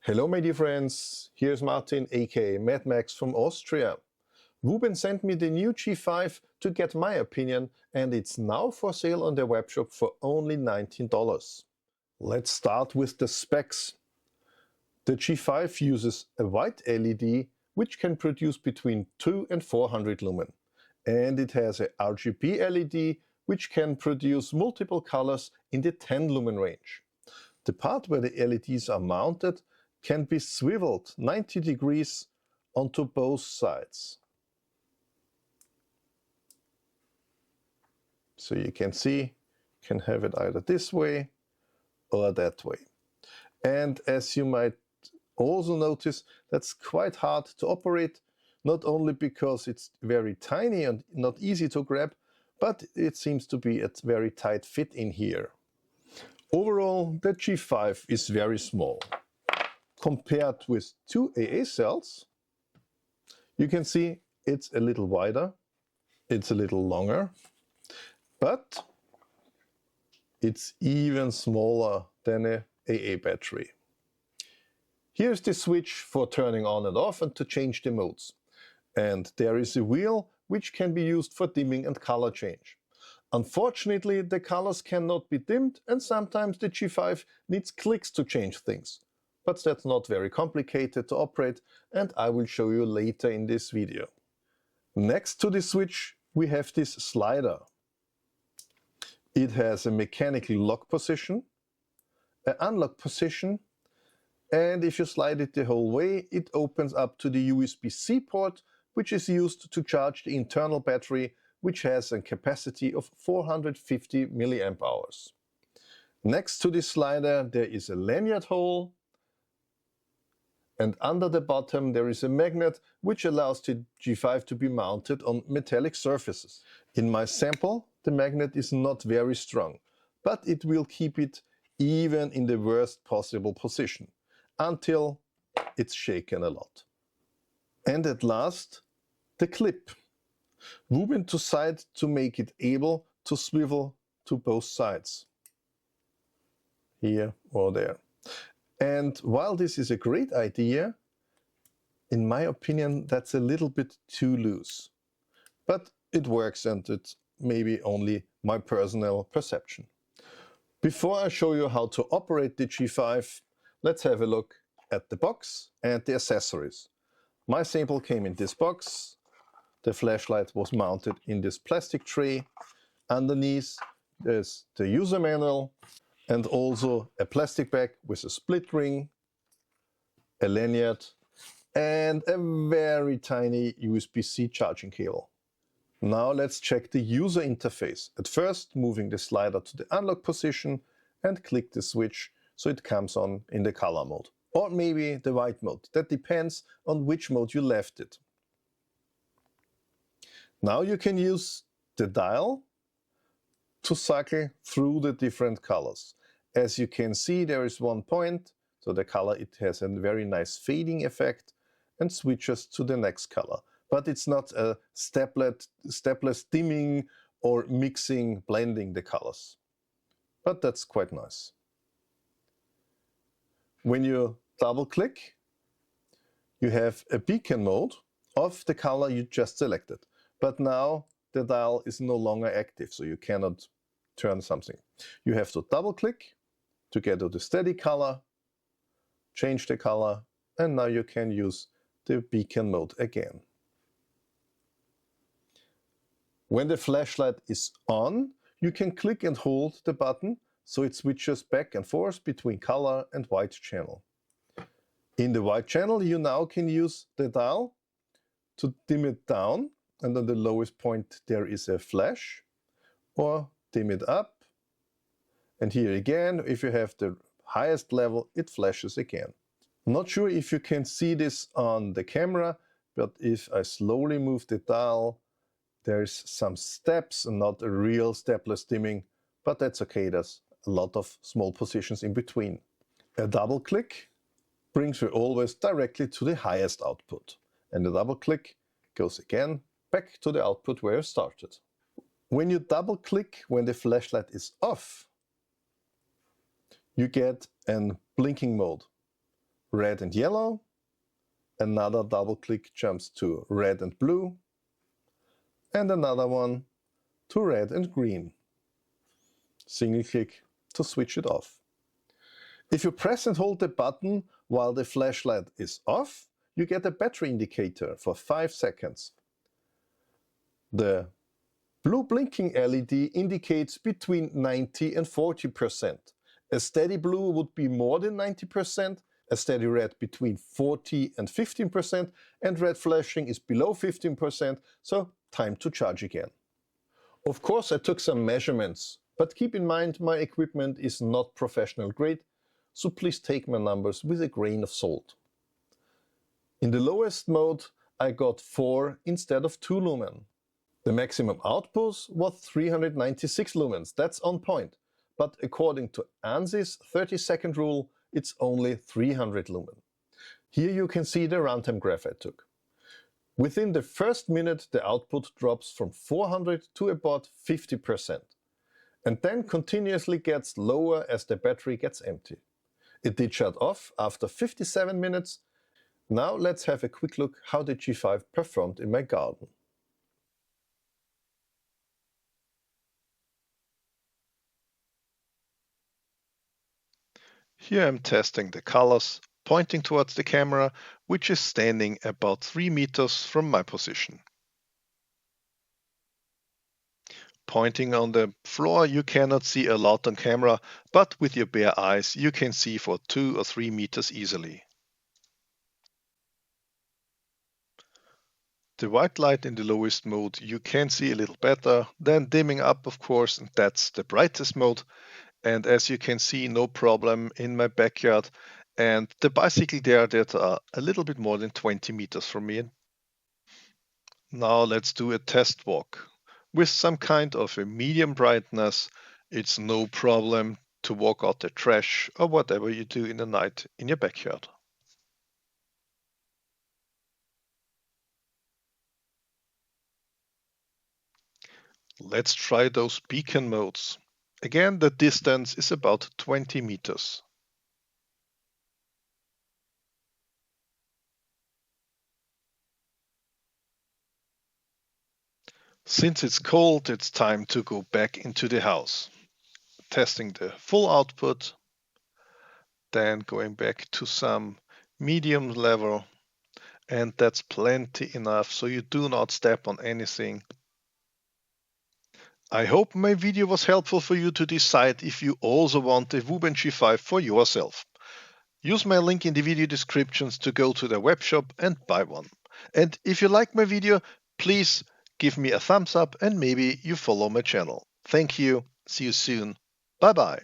Hello my dear friends, here's Martin aka Mad Max from Austria. Wuben sent me the new G5 to get my opinion and it's now for sale on their webshop for only $19. Let's start with the specs. The G5 uses a white LED which can produce between 2 and 400 lumen. And it has a RGB LED which can produce multiple colors in the 10 lumen range. The part where the LEDs are mounted can be swiveled 90 degrees onto both sides. So you can see, you can have it either this way or that way. And as you might also notice, that's quite hard to operate, not only because it's very tiny and not easy to grab, but it seems to be a very tight fit in here. Overall, the G5 is very small. Compared with two AA cells, you can see it's a little wider, it's a little longer, but it's even smaller than a AA battery. Here's the switch for turning on and off and to change the modes. And there is a wheel which can be used for dimming and color change. Unfortunately, the colors cannot be dimmed and sometimes the G5 needs clicks to change things. But that's not very complicated to operate and I will show you later in this video. Next to the switch we have this slider. It has a mechanical lock position, an unlock position, and if you slide it the whole way it opens up to the USB-C port which is used to charge the internal battery which has a capacity of 450 milliamp hours. Next to this slider there is a lanyard hole. And under the bottom there is a magnet which allows the G5 to be mounted on metallic surfaces. In my sample the magnet is not very strong, but it will keep it even in the worst possible position, until it's shaken a lot. And at last, the clip. Wuben decided to make it able to swivel to both sides. Here or there. And while this is a great idea, in my opinion that's a little bit too loose. But it works and it's maybe only my personal perception. Before I show you how to operate the G5, let's have a look at the box and the accessories. My sample came in this box. The flashlight was mounted in this plastic tray. Underneath there's the user manual, and also a plastic bag with a split ring, a lanyard, and a very tiny USB-C charging cable. Now let's check the user interface. At first, moving the slider to the unlock position and click the switch so it comes on in the color mode. Or maybe the white mode. That depends on which mode you left it. Now you can use the dial to cycle through the different colors. As you can see, there is one point, so the color, it has a very nice fading effect and switches to the next color. But it's not a stepless dimming or mixing, blending the colors. But that's quite nice. When you double click, you have a beacon mode of the color you just selected. But now the dial is no longer active, so you cannot turn something. You have to double click to get to the steady color, change the color, and now you can use the beacon mode again. When the flashlight is on, you can click and hold the button so it switches back and forth between color and white channel. In the white channel you now can use the dial to dim it down, and on the lowest point there is a flash, or dim it up, and here again if you have the highest level it flashes again. Not sure if you can see this on the camera, but if I slowly move the dial there's some steps and not a real stepless dimming, but that's okay, there's a lot of small positions in between. A double click brings you always directly to the highest output, and a double click goes again back to the output where you started. When you double click when the flashlight is off, you get a blinking mode. red and yellow. Another double click jumps to red and blue. And another one to red and green. Single click to switch it off. If you press and hold the button while the flashlight is off, you get a battery indicator for 5 seconds. The blue blinking LED indicates between 90 and 40%. A steady blue would be more than 90%, a steady red between 40 and 15%, and red flashing is below 15%, so time to charge again. Of course, I took some measurements, but keep in mind my equipment is not professional grade, so please take my numbers with a grain of salt. In the lowest mode, I got 4 instead of 2 lumen. The maximum output was 396 lumens, that's on point, but according to ANSY's 30-second rule, it's only 300 lumen. Here you can see the runtime graph I took. Within the first minute, the output drops from 400 to about 50%, and then continuously gets lower as the battery gets empty. It did shut off after 57 minutes. Now let's have a quick look how the G5 performed in my garden. Here I'm testing the colors, pointing towards the camera, which is standing about 3 meters from my position. Pointing on the floor, you cannot see a lot on camera, but with your bare eyes you can see for 2 or 3 meters easily. The white light in the lowest mode you can see a little better, then dimming up of course, and that's the brightest mode. And as you can see, no problem in my backyard, and the bicycle there that are a little bit more than 20 meters from me. Now let's do a test walk. With some kind of a medium brightness, it's no problem to walk out the trash or whatever you do in the night in your backyard. Let's try those beacon modes. Again, the distance is about 20 meters. Since it's cold, it's time to go back into the house. Testing the full output, then going back to some medium level, and that's plenty enough so you do not step on anything. I hope my video was helpful for you to decide if you also want a Wuben G5 for yourself. Use my link in the video descriptions to go to the webshop and buy one. And if you like my video, please give me a thumbs up and maybe you follow my channel. Thank you. See you soon. Bye bye.